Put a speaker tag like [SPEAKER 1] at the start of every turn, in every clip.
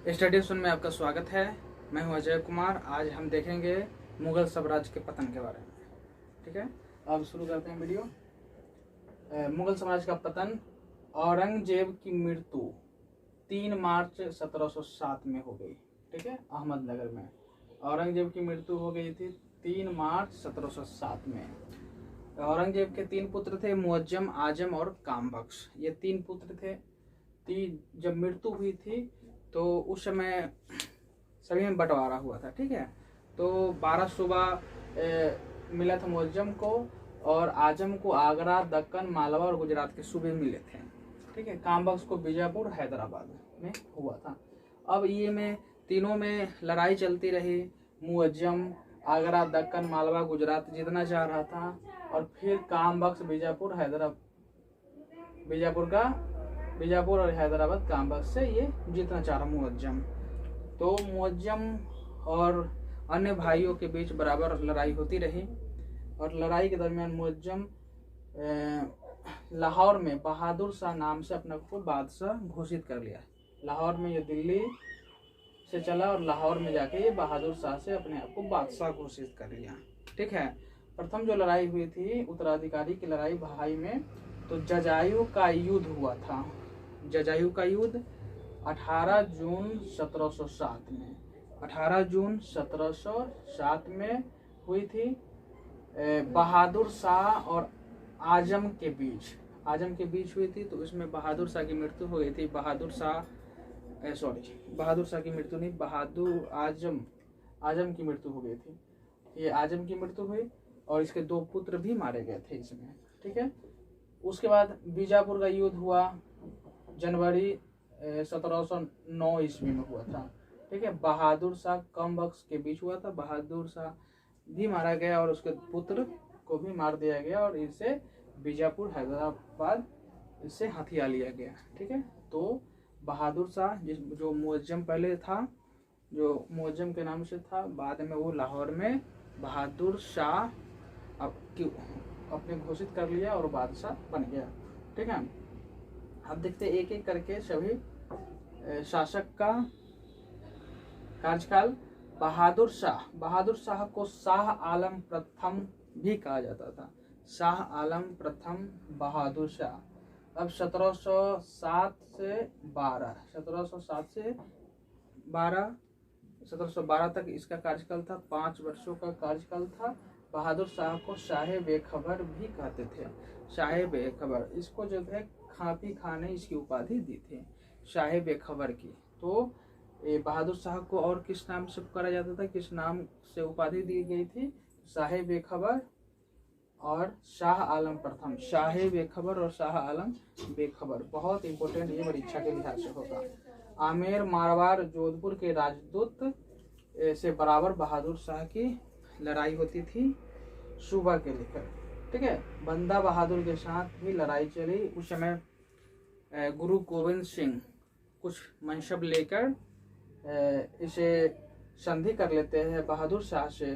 [SPEAKER 1] Study में आपका स्वागत है। मैं हूं अजय कुमार। आज हम देखेंगे मुगल साम्राज्य के पतन के बारे में। ठीक है, अब शुरू करते हैं वीडियो। मुगल साम्राज्य का पतन। औरंगजेब की मृत्यु 3 मार्च 1707 में हो गई। ठीक है, अहमदनगर में औरंगजेब की मृत्यु हो गई थी 3 मार्च 1707 में। औरंगजेब के 3 पुत्र थे, मुअज्जम, आजम और कामबख्श। ये 3 पुत्र थे। जब मृत्यु हुई थी तो उस समय सभी में बंटवारा हुआ था। ठीक है, तो 12 सूबा मिला था मुअज्जम को, और आजम को आगरा, दक्कन, मालवा और गुजरात के सूबे मिले थे। ठीक है, कामबख्श को बीजापुर, हैदराबाद में हुआ था। अब ये में तीनों में लड़ाई चलती रही। मुअज्जम आगरा, दक्कन, मालवा, गुजरात जीतना चाह रहा था, और फिर कामबख्श बीजापुर बीजापुर और हैदराबाद कामबख्श से ये जीतना चाह रहा मुअज्जम। तो मुअज्जम और अन्य भाइयों के बीच बराबर लड़ाई होती रही, और लड़ाई के दरमियान मुअज्जम लाहौर में बहादुर शाह नाम से अपने को बादशाह घोषित कर लिया। लाहौर में ये दिल्ली से चला और लाहौर में जाके ये बहादुर शाह से अपने आप को बादशाह घोषित कर लिया। ठीक है, प्रथम जो लड़ाई हुई थी उत्तराधिकारी की लड़ाई भाई में, तो जजायु का युद्ध हुआ था। जजायु का युद्ध 18 जून 1707 में 18 जून 1707 में हुई थी। बहादुर शाह और आजम के बीच हुई थी। तो इसमें बहादुर शाह की मृत्यु हो गई थी। बहादुर शाह की मृत्यु नहीं, आजम की मृत्यु हो गई थी। ये आजम की मृत्यु हुई और इसके 2 पुत्र भी मारे गए थे इसमें। ठीक है, उसके बाद बीजापुर का युद्ध हुआ जनवरी 1709 ईस्वी में हुआ था। ठीक है, बहादुर शाह कामबख्श के बीच हुआ था। बहादुर शाह भी मारा गया और उसके पुत्र को भी मार दिया गया, और इसे बीजापुर, हैदराबाद इससे हथिया लिया गया। ठीक है, तो बहादुर शाह जो मुअज्जम पहले था, जो मुअज्जम के नाम से था, बाद में वो लाहौर में बहादुर शाह अपने घोषित कर लिया और बादशाह बन गया। ठीक है, अब देखते एक एक करके सभी शासक का कार्यकाल। बहादुर शाह को शाह आलम प्रथम भी कहा जाता था। शाह आलम प्रथम बहादुर शाह। अब 1707 से 1712 तक इसका कार्यकाल था। 5 वर्षों का कार्यकाल था। बहादुर शाह को शाह बेखबर भी कहते थे। शाह बेखबर, इसको जो है खापी खां ने इसकी उपाधि दी थी, शाह बेखबर की। तो बहादुर शाह को और किस नाम से पुकारा जाता था, किस नाम से उपाधि दी गई थी? शाह बेखबर और शाह आलम प्रथम। शाह बेखबर और शाह आलम बेखबर बहुत इंपॉर्टेंट, ये परीक्षा के लिहाज से होगा। आमेर, मारवाड़, जोधपुर के राजदूत से बराबर बहादुर शाह की लड़ाई होती थी सूबा के लेकर। ठीक है, बंदा बहादुर के साथ भी लड़ाई चली। उस समय गुरु गोविंद सिंह कुछ मनसब लेकर इसे संधि कर लेते हैं बहादुर शाह से।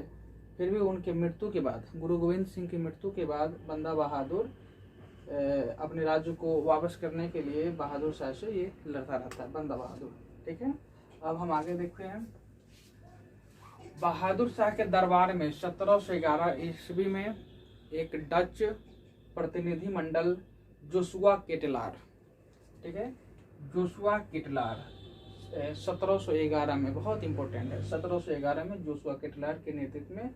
[SPEAKER 1] फिर भी उनकी मृत्यु के बाद, गुरु गोविंद सिंह की मृत्यु के बाद, बंदा बहादुर अपने राज्य को वापस करने के लिए बहादुर शाह से ये लड़ता रहता है, बंदा बहादुर। ठीक है, अब हम आगे देखते हैं। बहादुर शाह के दरबार में 1711 ईस्वी में एक डच प्रतिनिधि मंडल जोशुआ केटलार, ठीक है, जोशुआ केटलार 1711 में, बहुत इंपॉर्टेंट है, 1711 में जोशुआ केटलार के नेतृत्व में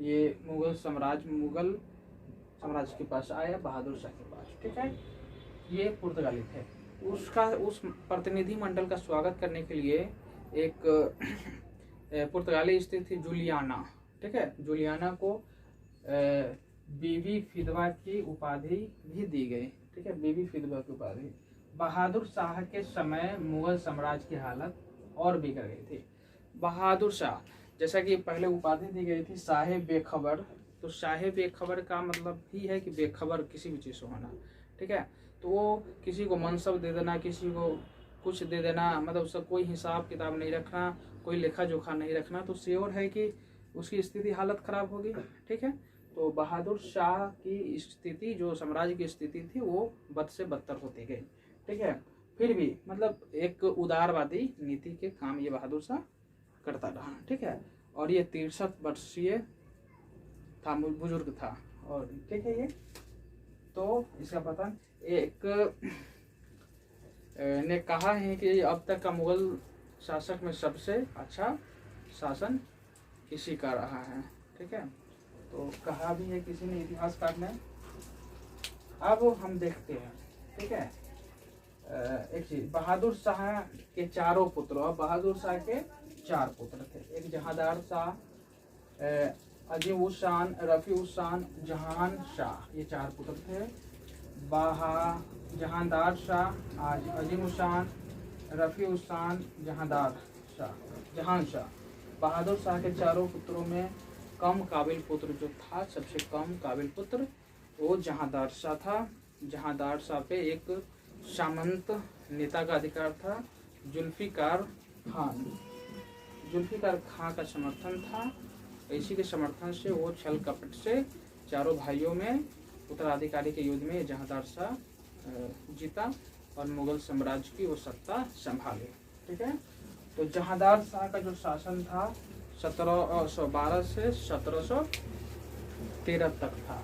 [SPEAKER 1] ये मुगल साम्राज्य के पास आया, बहादुर शाह के पास। ठीक है, ये पुर्तगाली थे। उस प्रतिनिधि मंडल का स्वागत करने के लिए एक पुर्तगाली स्त्री थी, जूलियाना। ठीक है, जूलियाना को बीबी फिदवा की उपाधि भी दी गई। ठीक है, बीबी फिदवा की उपाधि। बहादुर शाह के समय मुगल साम्राज्य की हालत और बिगड़ गई थी। बहादुर शाह, जैसा कि पहले उपाधि दी गई थी शाह बेखबर, तो शाह बेखबर का मतलब ही है कि बेखबर किसी भी चीज़ से होना। ठीक है, तो वो किसी को मनसब दे देना, किसी को कुछ दे देना, मतलब उसका कोई हिसाब किताब नहीं रखना, कोई लेखा जोखा नहीं रखना, तो श्योर है कि उसकी स्थिति, हालत खराब होगी। ठीक है, तो बहादुर शाह की स्थिति, जो साम्राज्य की स्थिति थी, वो बद से बदतर होती गई। ठीक है, फिर भी मतलब एक उदारवादी नीति के काम ये बहादुर शाह करता रहा, ठीक है। और ये 63 वर्षीय था, बुजुर्ग था, और ठीक है ये। तो इसका पतन एक ने कहा है कि अब तक का मुगल शासक में सबसे अच्छा शासन इसी का रहा है, ठीक है। तो कहा भी है किसी ने इतिहासकार ने। अब हम देखते हैं, ठीक है। एक चीज, बहादुर शाह के चारों पुत्र, और बहादुर शाह के 4 पुत्र थे। एक जहांदार शाह, अजीम उस शान, रफी उस शान, जहान शाह, ये 4 पुत्र थे। जहांदार शाह, अजीम उस शान, रफी उस शान, जहान शाह। बहादुर शाह के चारों पुत्रों में कम काबिल पुत्र जो था, सबसे कम काबिल पुत्र वो जहांदार शाह था। जहांदार शाह पे एक सामंत नेता का अधिकार था, जुल्फिकार खान। जुल्फिकार खान का समर्थन था। इसी के समर्थन से वो छल कपट से चारों भाइयों में उत्तराधिकारी के युद्ध में जहांदार शाह जीता और मुगल साम्राज्य की वो सत्ता संभाले, ठीक है। तो जहांदार शाह का जो शासन था 1712 से 1713 तक था।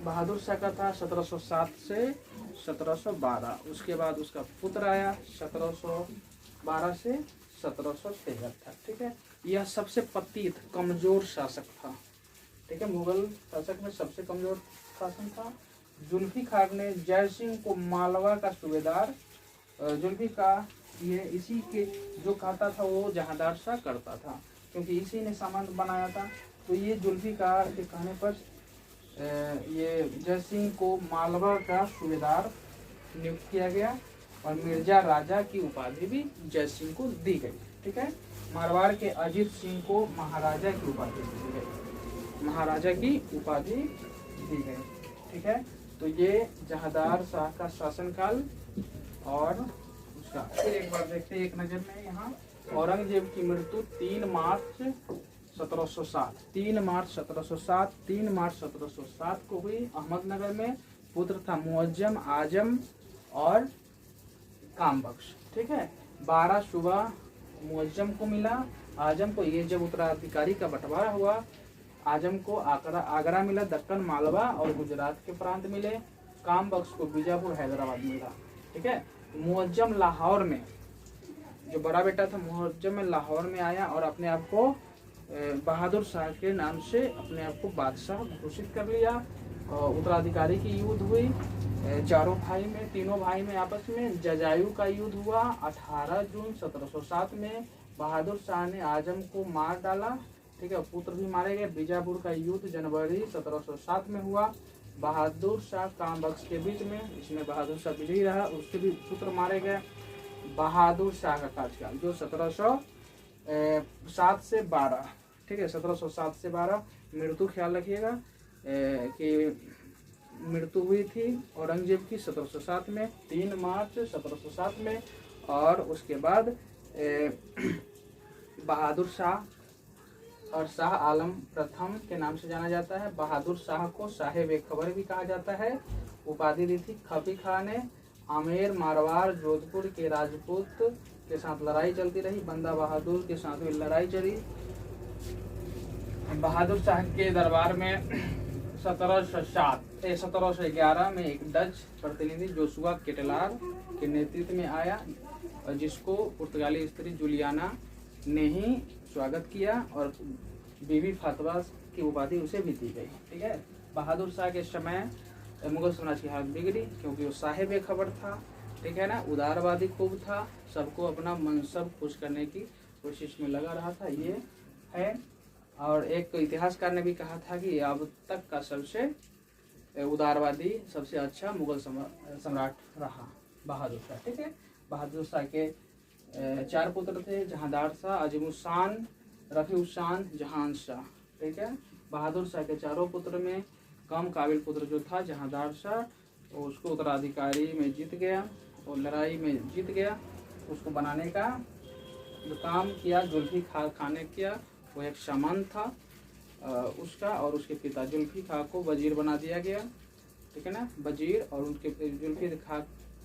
[SPEAKER 1] बहादुर शाह का था 1707 से 1712। उसके बाद उसका पुत्र आया 1712 से 1713 तक, ठीक है। यह सबसे पतित कमजोर शासक था, ठीक है। मुगल शासक में सबसे कमजोर शासन था। जुल्फिकार ने जय सिंह को मालवा का सूबेदार, जुल्फिकार ये इसी के जो कहता था वो जहांदार शाह करता था, क्योंकि इसी ने सामंत बनाया था। तो ये जुल्फिकार के कहने पर ये जय सिंह को मालवा का सूबेदार नियुक्त किया गया और मिर्जा राजा की उपाधि भी जय सिंह को दी गई, ठीक है। मारवाड़ के अजीत सिंह को महाराजा की उपाधि दी गई, महाराजा की उपाधि दी गई, ठीक है। तो ये जहांदार शाह का शासनकाल। और उसका फिर एक बार देखते हैं एक नजर में यहाँ। औरंगजेब की मृत्यु 3 मार्च 1707, 3 मार्च 1707, 3 मार्च 1707 को हुई अहमदनगर में। पुत्र था मुअज्जम, आजम और कामबख्श, ठीक है। 12 सुबह मुअज्जम को मिला, आजम को, ये जब उत्तराधिकारी का बंटवारा हुआ, आजम को आगरा मिला, दक्कन, मालवा और गुजरात के प्रांत मिले। कामबख्श को बीजापुर, हैदराबाद मिला, ठीक है। मुअज्जम लाहौर में, जो बड़ा बेटा था मुअज्जम में लाहौर में आया और अपने आप को बहादुर शाह के नाम से अपने आप को बादशाह घोषित कर लिया। उत्तराधिकारी की युद्ध हुई चारों भाई में, तीनों भाई में आपस में। जजायू का युद्ध हुआ 18 जून 1707 में। बहादुर शाह ने आजम को मार डाला, ठीक है, पुत्र भी मारे गए। बीजापुर का युद्ध जनवरी 1707 में हुआ बहादुर शाह कामबख्श के बीच में, इसमें बहादुर शाह विजयी रहा, उसके भी पुत्र मारे गए। बहादुर शाह का कार्यकाल जो 1707 से 12, ठीक है, 1707 से 12। मृत्यु ख्याल रखिएगा कि मृत्यु हुई थी औरंगजेब की 1707 में, 3 मार्च 1707 में। और उसके बाद बहादुर शाह और शाह आलम प्रथम के नाम से जाना जाता है। बहादुर शाह को साहेब खबर भी कहा जाता है, उपाधि दी थी। खफी खां ने आमेर, मारवाड़, जोधपुर के राजपूत के साथ लड़ाई चलती रही। बंदा बहादुर के साथ भी लड़ाई चली। बहादुर शाह के दरबार में 1711 में एक डच प्रतिनिधि जोशुआ केटलार के नेतृत्व में आया, जिसको पुर्तगाली स्त्री जूलियाना ने ही स्वागत किया और बीबी फातिमा की उपाधि उसे भी दी गई, ठीक है। बहादुर शाह के समय मुगल साम्राज्य की हालत बिगड़ी, क्योंकि वो साहेब खबर था, ठीक है ना, उदारवादी खूब था, सबको अपना मनसब खुश करने की कोशिश में लगा रहा था, ये है। और एक इतिहासकार ने भी कहा था कि अब तक का सबसे उदारवादी, सबसे अच्छा मुगल सम्राट रहा बहादुर शाह, ठीक है। बहादुर शाह के 4 पुत्र थे, जहांदार शाह, अजीमुशान, रफीउशान, जहान शाह, ठीक है। बहादुर शाह के चारों पुत्र में कम काबिल पुत्र जो था जहांदार शाह, तो उसको उत्तराधिकारी में जीत गया और लड़ाई में जीत गया। उसको बनाने का जो काम किया जुल्फिकार खान ने किया, वो एक सामंत था उसका, और उसके पिता जुल्फिकार को वजीर बना दिया गया, ठीक है ना, वजीर। और उनके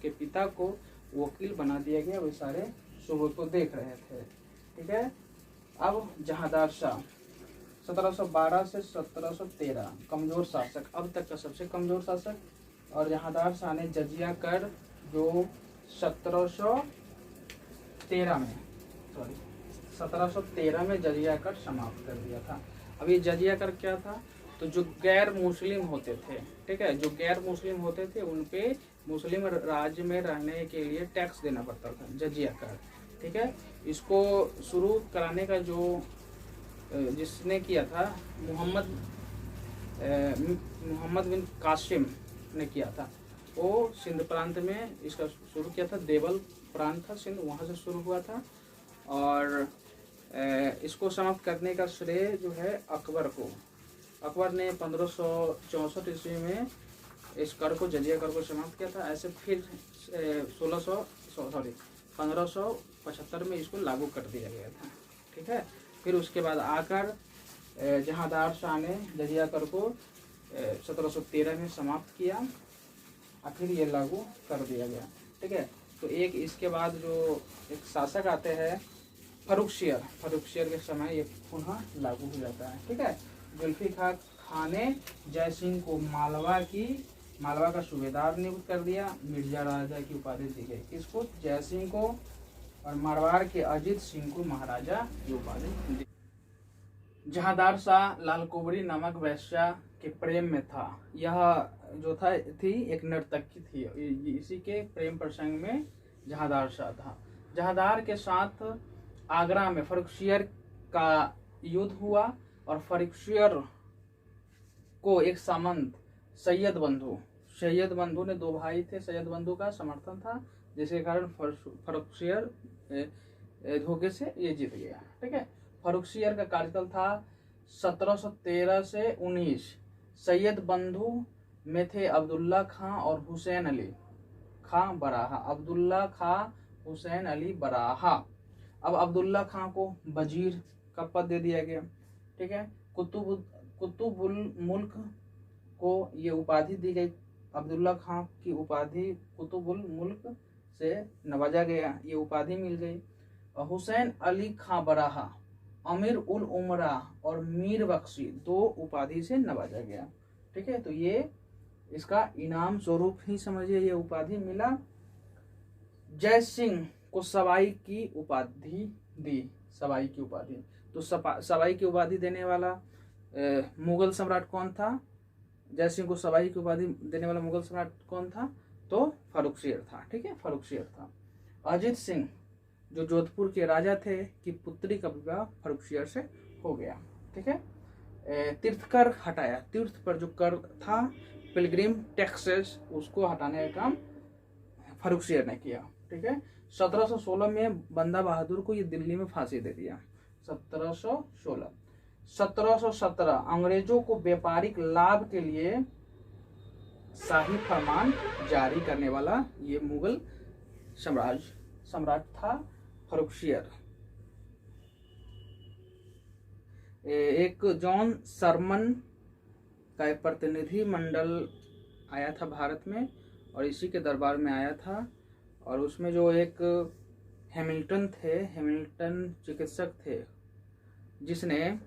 [SPEAKER 1] के पिता को वकील बना दिया गया। वे सारे सूबों को देख रहे थे। ठीक है। अब जहांदार शाह 1712 से 1713 कमजोर शासक, अब तक का सबसे कमजोर शासक। और जहांदार शाह ने जजिया कर जो 1713 में जजिया कर समाप्त कर दिया था। अब ये जजिया कर क्या था? तो जो गैर मुस्लिम होते थे, ठीक है, जो गैर मुस्लिम होते थे उन पे मुस्लिम राज्य में रहने के लिए टैक्स देना पड़ता था, जजिया कर। ठीक है। इसको शुरू कराने का जो जिसने किया था मोहम्मद बिन कासिम ने किया था। वो सिंध प्रांत में इसका शुरू किया था। देवल प्रांत था सिंध, वहाँ से शुरू हुआ था। और इसको समाप्त करने का श्रेय जो है अकबर को। अकबर ने 1564 ईस्वी में इस कर को, जजिया कर को समाप्त किया था। ऐसे फिर 1575 में इसको लागू कर दिया गया था। ठीक है। फिर उसके बाद आकर जहांदार शाह ने जजिया कर को 1713 में समाप्त किया और फिर ये लागू कर दिया गया। ठीक है। तो एक इसके बाद जो एक शासक आते हैं फर्रुखशियर के समय ये पुनः लागू हो जाता है। ठीक है। जुल्फिकार खान ने जय सिंह को मालवा का सूबेदार नियुक्त कर दिया। मिर्जा राजा की उपाधि दी गई। किसको? जय सिंह को। और मारवाड़ के अजीत सिंह को महाराजा की उपाधि दी। जहांदार शाह लालकुबरी नामक वैश्या के प्रेम में था। यह जो थी एक नर्तकी थी। इसी के प्रेम प्रसंग में जहांदार शाह था। जहांदार के साथ आगरा में फर्रुखशियर का युद्ध हुआ और फर्रुखशियर को एक सामंत सैयद बंधु ने, दो भाई थे, सैयद बंधु का समर्थन था, जिसके कारण फर्रुखशियर धोखे से ये जीत गया। ठीक है। फर्रुखशियर का कार्यकाल था 1713 से 19। सैयद बंधु में थे अब्दुल्ला खां और हुसैन अली खां बराहा। अब अब्दुल्ला खां को वजीर का पद दे दिया गया। ठीक है। कुतुबुल मुल्क को ये उपाधि दी गई। अब्दुल्ला खां की उपाधि कुतुबुल मुल्क से नवाजा गया, ये उपाधि मिल गई। और हुसैन अली खां बराहा अमीर उल उमरा और मीर बख्शी 2 उपाधि से नवाजा गया। ठीक है। तो ये इसका इनाम स्वरूप ही समझिए ये उपाधि मिला। जय सिंह को सवाई की उपाधि दी। तो सवाई की उपाधि देने वाला मुगल सम्राट कौन था? जय सिंह को सवाई की उपाधि देने वाला मुगल सम्राट कौन था? तो फर्रुखशियर था। ठीक है। फर्रुखशियर था। अजीत सिंह जो जोधपुर के राजा थे की पुत्री का विवाह फर्रुखशियर से हो गया। ठीक है। तीर्थ कर हटाया। तीर्थ पर जो कर था, पिलग्रिम टैक्सेस, उसको हटाने का काम फर्रुखशियर ने किया। ठीक है। 1716 में बंदा बहादुर को ये दिल्ली में फांसी दे दिया। 1717 अंग्रेजों को व्यापारिक लाभ के लिए शाही फरमान जारी करने वाला ये मुगल सम्राट था फर्रुखशियर। एक जॉन सरमन का एक प्रतिनिधि मंडल आया था भारत में और इसी के दरबार में आया था। और उसमें जो एक हैमिल्टन चिकित्सक थे, जिसने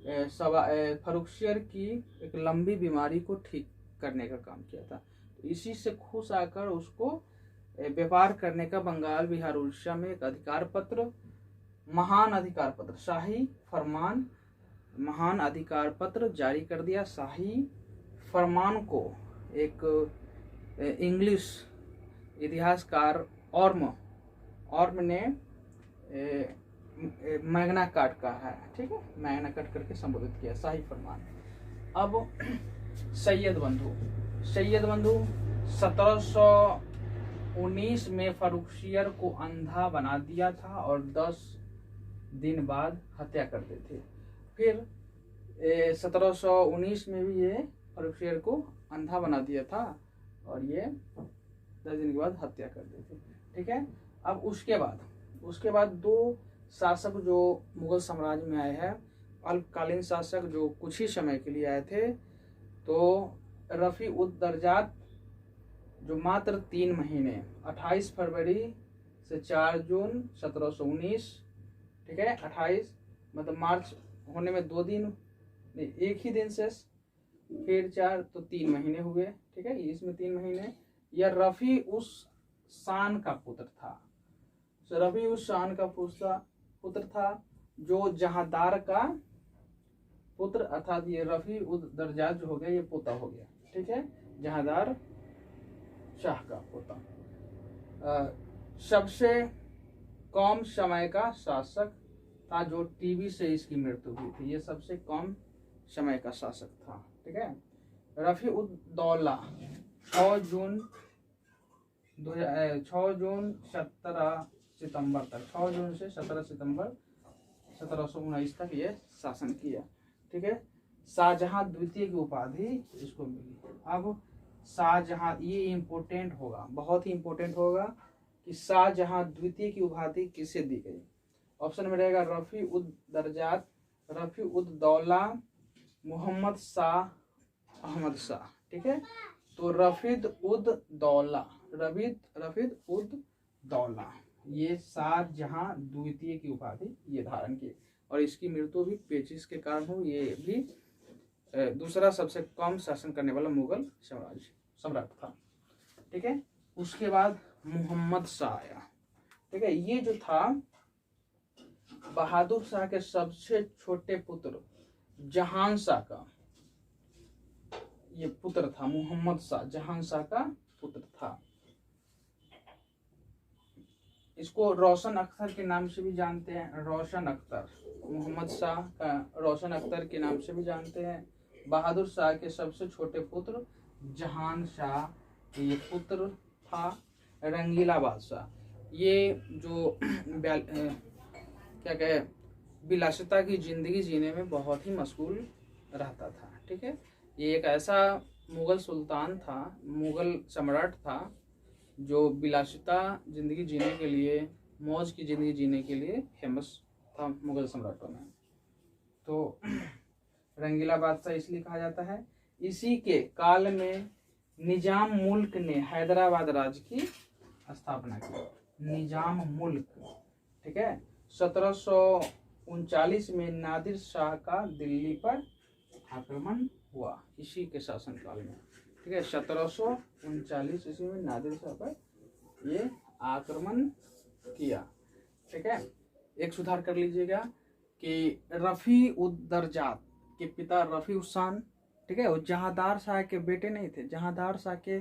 [SPEAKER 1] फर्रुखशियर की एक लंबी बीमारी को ठीक करने का काम किया था। तो इसी से खुश आकर उसको व्यापार करने का बंगाल, बिहार, उड़ीसा में एक महान अधिकार पत्र, शाही फरमान, महान अधिकार पत्र जारी कर दिया। शाही फरमान को एक इंग्लिश इतिहासकार ऑर्म ने मैग्ना कार्टा कहा है। ठीक है। मैग्ना कार्टा करके संबोधित किया शाही फरमान। अब सैयद बंधु 1719 में फर्रुखशियर को अंधा बना दिया था और 10 दिन बाद हत्या कर दी थी। फिर 1719 में भी ये फर्रुखशियर को अंधा बना दिया था और ये 10 दिन के बाद हत्या कर दी थी। ठीक है। अब उसके बाद 2 शासक जो मुगल साम्राज्य में आए हैं, अल्पकालीन शासक जो कुछ ही समय के लिए आए थे, तो रफी उद दर्जात जो मात्र 3 महीने 28 फरवरी से 4 जून 1719, ठीक है, 28 मतलब मार्च होने में 2 दिन नहीं, एक ही दिन से फिर 4 तो 3 महीने हुए, ठीक है, इसमें 3 महीने। यह रफी उस शान का पुत्र था, रफी उस शान का पुत्र था जो जहादार का पुत्र, अर्थात ये रफी उद दर्जात जो हो गया ये पोता हो गया, ठीक है, जहादार शाह का पोता। सबसे कम समय का शासक था जो टीबी से इसकी मृत्यु हुई थी, ये सबसे कम समय का शासक था, ठीक है। रफी उद दौला 6 जून 17 सितंबर तक, 6 जून से 17 सितंबर 1719 तक ये शासन किया, ठीक है। शाहजहां द्वितीय की उपाधि इसको मिली। अब शाहजहां, ये इम्पोर्टेंट होगा, बहुत ही इम्पोर्टेंट होगा कि शाहजहां द्वितीय की उपाधि किसे दी गई। ऑप्शन में रहेगा रफी उद दर्जात, रफी उद दौला, मोहम्मद शाह, अहमद शाह, ठीक है। तो रफीद उद दौला, रफीद उद दौला ये शाहजहां द्वितीय की उपाधि ये धारण की, और इसकी मृत्यु भी पेचिश के कारण हुई। ये भी दूसरा सबसे कम शासन करने वाला मुगल सम्राट था, ठीक है। उसके बाद मोहम्मद शाह आया, ठीक है। ये जो था बहादुर शाह के सबसे छोटे पुत्र जहान शाह का ये पुत्र था। मोहम्मद शाह जहान शाह का पुत्र था। इसको रोशन अख्तर के नाम से भी जानते हैं, रोशन अख्तर, मोहम्मद शाह का रोशन अख्तर के नाम से भी जानते हैं। बहादुर शाह के सबसे छोटे पुत्र जहान शाह ये पुत्र था। रंगीला बादशाह, ये जो क्या कहे विलासिता की जिंदगी जीने में बहुत ही मशगूल रहता था, ठीक है। ये एक ऐसा मुगल सुल्तान था, मुगल सम्राट था जो विलासिता जिंदगी जीने के लिए, मौज की जिंदगी जीने के लिए फेमस था मुगल सम्राटों में। तो रंगीला बादशाह इसलिए कहा जाता है। इसी के काल में निजाम मुल्क ने हैदराबाद राज्य की स्थापना की। निजाम मुल्क, ठीक है। 1739 में नादिर शाह का दिल्ली पर आक्रमण हुआ, इसी के शासनकाल में, ठीक है। 1739 ईस्वी में नादिर शाह पर ये आक्रमण किया, ठीक है। एक सुधार कर लीजिएगा कि रफी उद दर्जात के पिता रफी उस्सान, ठीक है, वो जहादार शाह के बेटे नहीं थे, जहादार शाह के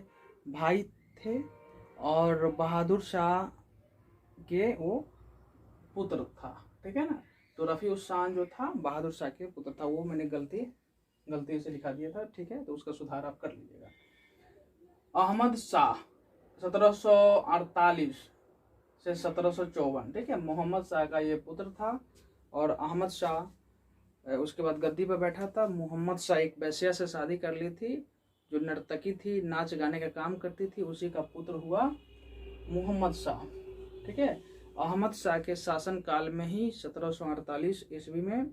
[SPEAKER 1] भाई थे, और बहादुर शाह के वो पुत्र था, ठीक है ना। तो रफी उस्सान जो था बहादुर शाह के पुत्र था, वो मैंने गलती से लिखा दिया था, ठीक है, तो उसका सुधार आप कर लीजिएगा। अहमद शाह 1748 से 1754, ठीक है, मोहम्मद शाह का ये पुत्र था, और अहमद शाह उसके बाद गद्दी पर बैठा था। मोहम्मद शाह एक वैश्या से शादी कर ली थी जो नर्तकी थी, नाच गाने का काम करती थी, उसी का पुत्र हुआ मोहम्मद शाह, ठीक है। अहमद शाह के शासन काल में ही 1748 ईस्वी में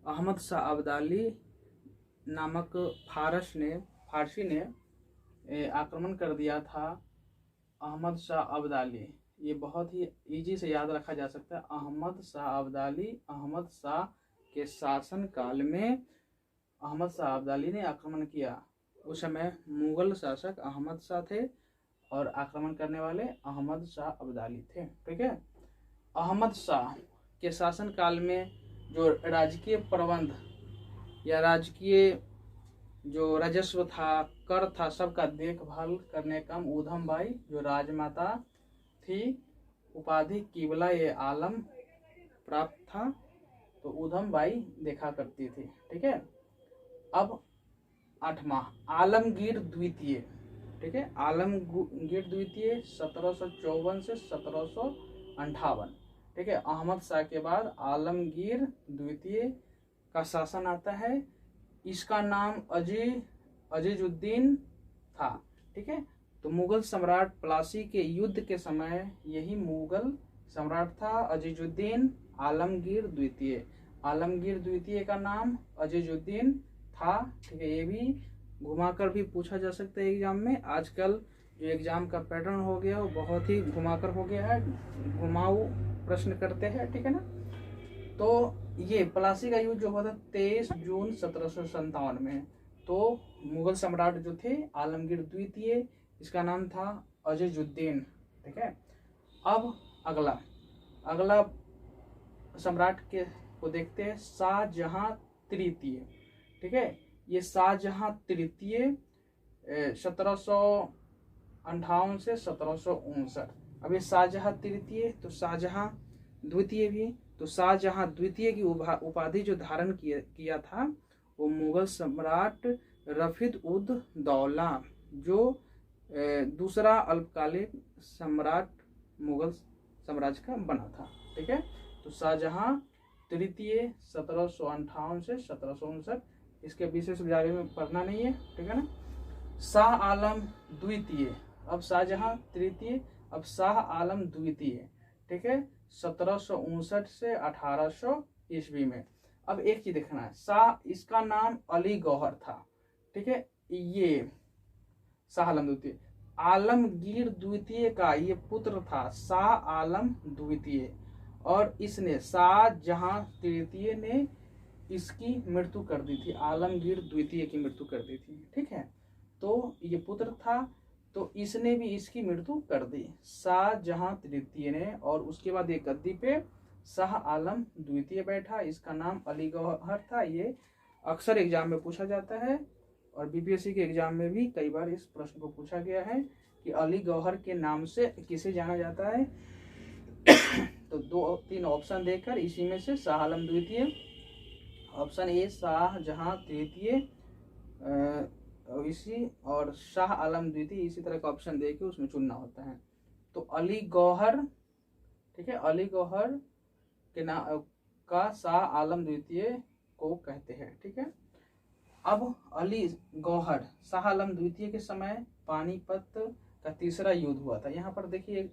[SPEAKER 1] अहमद शाह अब्दाली नामक फारसी ने आक्रमण कर दिया था। अहमद शाह अब्दाली, ये बहुत ही इजी से याद रखा जा सकता है। अहमद शाह अब्दाली, अहमद शाह के शासन काल में अहमद शाह अब्दाली ने आक्रमण किया। उस समय मुगल शासक अहमद शाह थे और आक्रमण करने वाले अहमद शाह अब्दाली थे, ठीक है। अहमद शाह के शासन काल में जो राजकीय प्रबंध या राजकीय जो राजस्व था, कर था, सबका देखभाल करने का ऊधम बाई जो राजमाता थी, उपाधि किबला ये आलम प्राप्त था, तो ऊधम बाई देखा करती थी, ठीक है। अब 8वां आलमगीर द्वितीय, ठीक है, आलमगीर द्वितीय 1754 से 1758, ठीक है। अहमद शाह के बाद आलमगीर द्वितीय का शासन आता है। इसका नाम अजीजुद्दीन था, ठीक है। तो मुगल सम्राट प्लासी के युद्ध के समय यही मुगल सम्राट था अजीजुद्दीन आलमगीर द्वितीय। आलमगीर द्वितीय का नाम अजीजुद्दीन था, ठीक है। ये भी घुमाकर भी पूछा जा सकता है एग्जाम में। आजकल जो एग्जाम का पैटर्न हो गया वो बहुत ही घुमाकर हो गया है, घुमाऊ प्रश्न करते हैं, ठीक है ना। तो ये प्लासी का युद्ध जो हुआ था 23 जून 1757 में। तो मुगल सम्राट जो थे आलमगीर द्वितीय, इसका नाम था अजीजुद्दीन, ठीक है। अब अगला सम्राट के को देखते हैं, शाहजहां तृतीय, ठीक है। ये शाहजहां तृतीय 1758 से 1759। अब ये शाहजहां तृतीय, तो शाहजहां द्वितीय भी। तो शाहजहां द्वितीय की उपाधि जो धारण किया था वो मुगल सम्राट रफीद उद दौला, जो दूसरा अल्पकालीन सम्राट मुगल साम्राज्य का बना था, ठीक है। तो शाहजहां तृतीय 1758 से 1759, इसके विशेष बारे में पढ़ना नहीं है, ठीक है ना। शाह आलम द्वितीय, अब शाहजहां तृतीय, अब शाह आलम द्वितीय, ठीक है, 1759 से 1800 ईस्वी में। अब एक चीज देखना है, शाह इसका नाम अली गौहर था, ठीक है। ये शाह आलम द्वितीय, आलमगीर द्वितीय का ये पुत्र था शाह आलम द्वितीय, और इसने शाहजहां तृतीय ने इसकी मृत्यु कर दी थी, आलमगीर द्वितीय की मृत्यु कर दी थी, ठीक है। तो ये पुत्र था, तो इसने भी इसकी मृत्यु कर दी शाहजहां तृतीय ने, और उसके बाद एक गद्दी पे शाह आलम द्वितीय बैठा, इसका नाम अली गौहर था। ये अक्सर एग्जाम में पूछा जाता है, और बीपीएससी के एग्जाम में भी कई बार इस प्रश्न को पूछा गया है कि अली गौहर के नाम से किसे जाना जाता है। तो 2-3 ऑप्शन देकर इसी में से शाह आलम द्वितीय, ऑप्शन ए शाहजहां तृतीय, इसी और शाह आलम द्वितीय, इसी तरह का ऑप्शन देके उसमें चुनना होता है। तो अली गौहर, ठीक है, अली गौहर के नाम का शाह आलम द्वितीय को कहते हैं, ठीक है। अब अली गौहर शाह आलम द्वितीय के समय पानीपत का तीसरा युद्ध हुआ था। यहाँ पर देखिए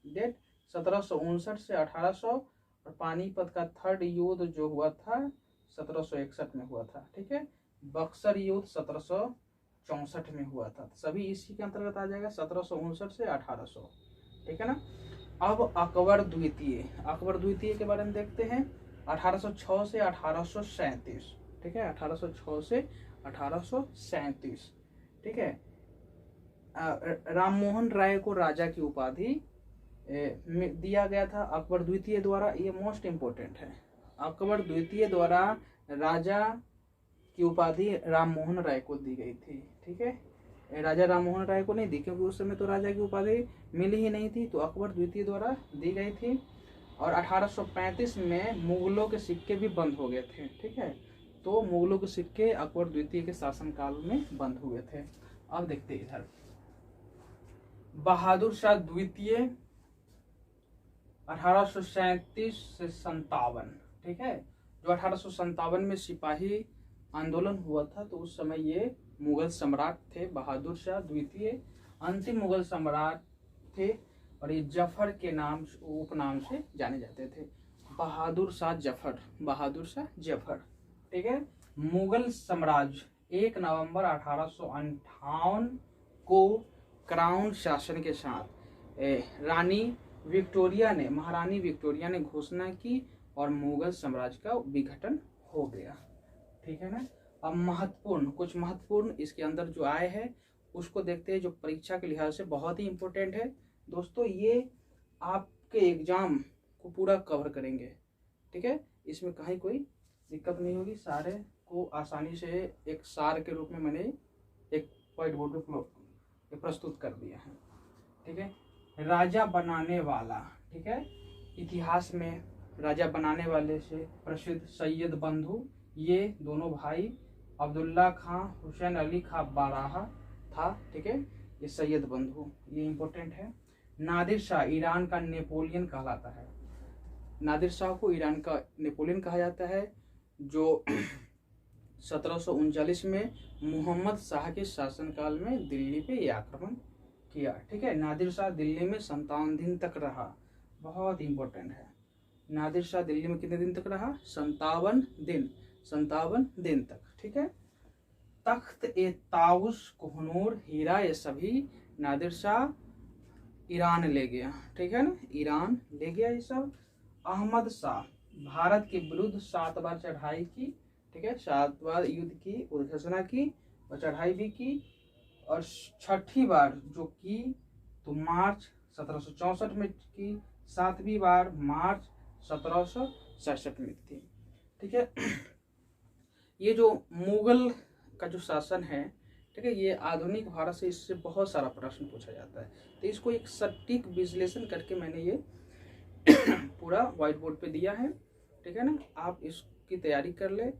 [SPEAKER 1] डेट 1759 से 1800, और पानीपत का थर्ड युद्ध जो हुआ था 1761 में हुआ था, ठीक है। बक्सर युद्ध 1764 में हुआ था, सभी इसी के अंतर्गत आ जाएगा 1759 से 1800, ठीक है ना। अब अकबर द्वितीय के बारे में देखते हैं, 1806 से 1837, ठीक है, 1806 से 1837, ठीक है। राममोहन राय को राजा की उपाधि दिया गया था अकबर द्वितीय द्वारा, ये मोस्ट इम्पोर्टेंट है। अकबर द्वितीय द्वारा राजा की उपाधि राममोहन राय को दी गई थी, ठीक है। राजा राममोहन राय को नहीं दी, क्योंकि उस समय तो राजा की उपाधि मिली ही नहीं थी, तो अकबर द्वितीय द्वारा दी गई थी। और 1835 में मुगलों के सिक्के भी बंद हो गए थे, ठीक है। तो मुगलों के सिक्के अकबर द्वितीय के शासनकाल में बंद हुए थे। अब देखते हैं इधर बहादुर शाह द्वितीय 1837 से 57, ठीक है। जो 1857 में सिपाही आंदोलन हुआ था, तो उस समय ये मुगल सम्राट थे बहादुर शाह द्वितीय, अंतिम मुगल सम्राट थे, और ये जफर के नाम उपनाम से जाने जाते थे, बहादुर शाह जफर, ठीक है। मुगल साम्राज्य 1 नवंबर 1858 को क्राउन शासन के साथ महारानी विक्टोरिया ने घोषणा की, और मुगल साम्राज्य का विघटन हो गया, ठीक है ना। अब कुछ महत्वपूर्ण इसके अंदर जो आए हैं उसको देखते हैं, जो परीक्षा के लिहाज से बहुत ही इम्पोर्टेंट है दोस्तों। ये आपके एग्जाम को पूरा कवर करेंगे, ठीक है। इसमें कहीं कोई दिक्कत नहीं होगी, सारे को आसानी से एक सार के रूप में मैंने एक व्हाइट बोर्ड पे प्रस्तुत कर दिया है, ठीक है। राजा बनाने वाला, ठीक है, इतिहास में राजा बनाने वाले से प्रसिद्ध सैयद बंधु, ये दोनों भाई अब्दुल्ला खां हुसैन अली खां बाराहा था, ठीक है। ये सैयद बंधु, ये इम्पोर्टेंट है। नादिर शाह ईरान का नेपोलियन कहलाता है, नादिर शाह को ईरान का नेपोलियन कहा जाता है, जो 1739 में मोहम्मद शाह के शासनकाल में दिल्ली पे ये आक्रमण किया, ठीक है। नादिर शाह दिल्ली में 57 दिन तक रहा, बहुत इंपॉर्टेंट है। नादिर शाह दिल्ली में कितने दिन तक रहा? 57 दिन तक, ठीक है। तख्त ए ताउस कोहनूर हीरा ये सभी नादिर शाह ईरान ले गया, ठीक है ना, ईरान ले गया ये सब। अहमद शाह भारत के विरुद्ध 7 बार चढ़ाई की, ठीक है, 7 बार युद्ध की घोषणा की और चढ़ाई भी की। और 6ठी बार जो की तो मार्च 1764 में की, 7वीं बार मार्च 1767 में थी, ठीक है। ये जो मुगल का जो शासन है, ठीक है, ये आधुनिक भारत से इससे बहुत सारा प्रश्न पूछा जाता है, तो इसको एक सटीक विश्लेषण करके मैंने ये पूरा व्हाइट बोर्ड पे दिया है, ठीक है ना। आप इसकी तैयारी कर ले।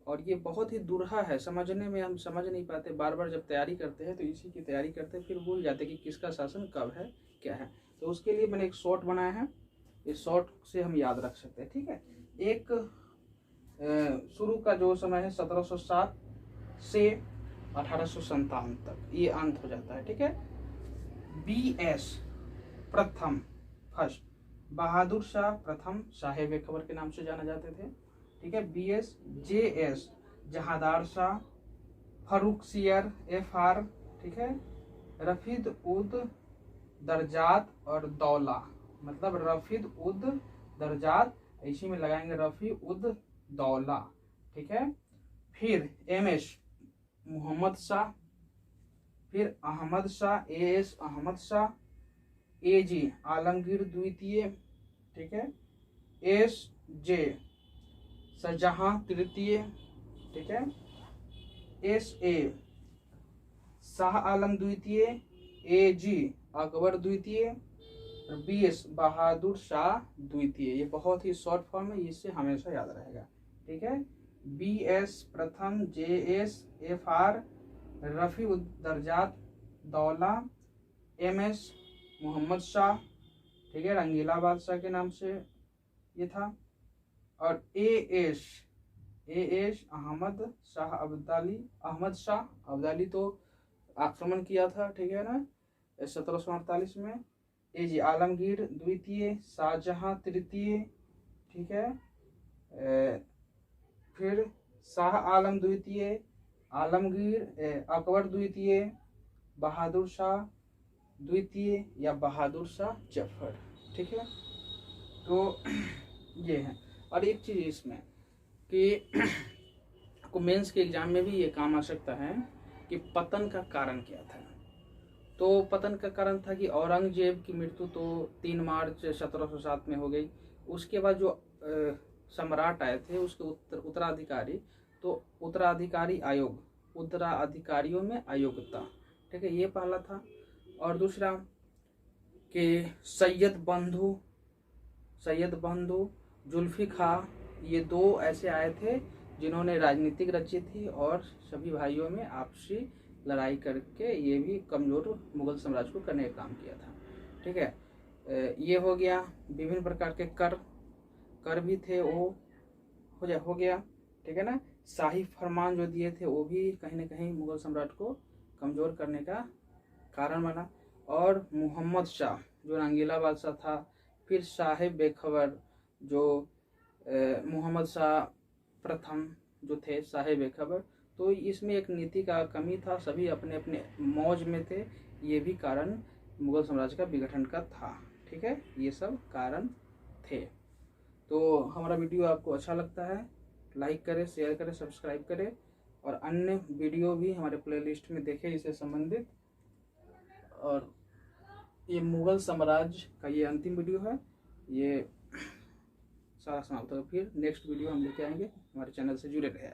[SPEAKER 1] और ये बहुत ही दुरहा है, समझने में हम समझ नहीं पाते, बार बार जब तैयारी करते हैं तो इसी की तैयारी करते हैं, फिर भूल जाते कि किसका शासन कब है क्या है। तो उसके लिए मैंने एक शॉर्ट बनाया है, इस शॉर्ट से हम याद रख सकते हैं, ठीक है। एक शुरू का जो समय है 1707 से 1857 तक ये अंत हो जाता है, ठीक है। BS प्रथम फर्स्ट बहादुर शाह प्रथम साहेब बेखबर के नाम से जाने जाते थे, ठीक है। BS JS जहादार Shah Farrukhsiyar FR, ठीक है। रफीद उद दरजात और दौला, मतलब रफीद उद दरजात इसी में लगाएंगे रफी उद दौला, ठीक है। फिर MS मोहम्मद शाह, फिर अहमद शाह AS अहमद शाह, AG आलमगीर द्वितीय, ठीक है। SJ शाहजहां तृतीय, ठीक है। SA शाह आलम द्वितीय, AG अकबर द्वितीय, BS बहादुर शाह द्वितीय। ये बहुत ही शॉर्ट फॉर्म है, इससे हमेशा याद रहेगा, ठीक है। BS प्रथम, JS FR रफी उद दरजात दौला, MS मोहम्मद शाह, ठीक है, रंगीला बादशाह के नाम से ये था। और AS अहमद शाह अब्दाली, अहमद शाह अब्दाली तो आक्रमण किया था, ठीक है ना, 1748 में। AG आलमगीर द्वितीय, शाहजहां तृतीय, ठीक है। फिर शाह आलम द्वितीय, आलमगीर अकबर द्वितीय, बहादुर शाह द्वितीय या बहादुर शाह जफर, ठीक है। तो ये है। और एक चीज इसमें कि को मेंस के एग्जाम में भी ये काम आ सकता है कि पतन का कारण क्या था। तो पतन का कारण था कि औरंगजेब की मृत्यु तो 3 मार्च 1707 में हो गई। उसके बाद जो सम्राट आए थे उसके उत्तराधिकारी, तो उत्तराधिकारी आयोग, उत्तराधिकारियों में अयोग्यता, ठीक है, ये पहला था। और दूसरा कि सैयद बंधु जुल्फी खां, ये 2 ऐसे आए थे जिन्होंने राजनीतिक रची थी और सभी भाइयों में आपसी लड़ाई करके ये भी कमजोर मुगल साम्राज्य को करने का काम किया था, ठीक है। ये हो गया। विभिन्न प्रकार के कर भी थे, वो हो गया, ठीक है ना। शाही फरमान जो दिए थे वो भी कहीं ना कहीं मुगल सम्राट को कमजोर करने का कारण बना। और मोहम्मद शाह जो रंगीला बादशाह था, फिर साहेब बेखबर जो मोहम्मद शाह प्रथम जो थे साहेब बेखबर, तो इसमें एक नीति का कमी था, सभी अपने अपने मौज में थे, ये भी कारण मुगल साम्राज्य का विघटन का था, ठीक है। ये सब कारण थे। तो हमारा वीडियो आपको अच्छा लगता है, लाइक करें, शेयर करें, सब्सक्राइब करें और अन्य वीडियो भी हमारे प्लेलिस्ट में देखें इससे संबंधित। और ये मुगल साम्राज्य का ये अंतिम वीडियो है, ये सारा समाप्त होगा। फिर नेक्स्ट वीडियो हम लेके आएंगे, हमारे चैनल से जुड़े रहे।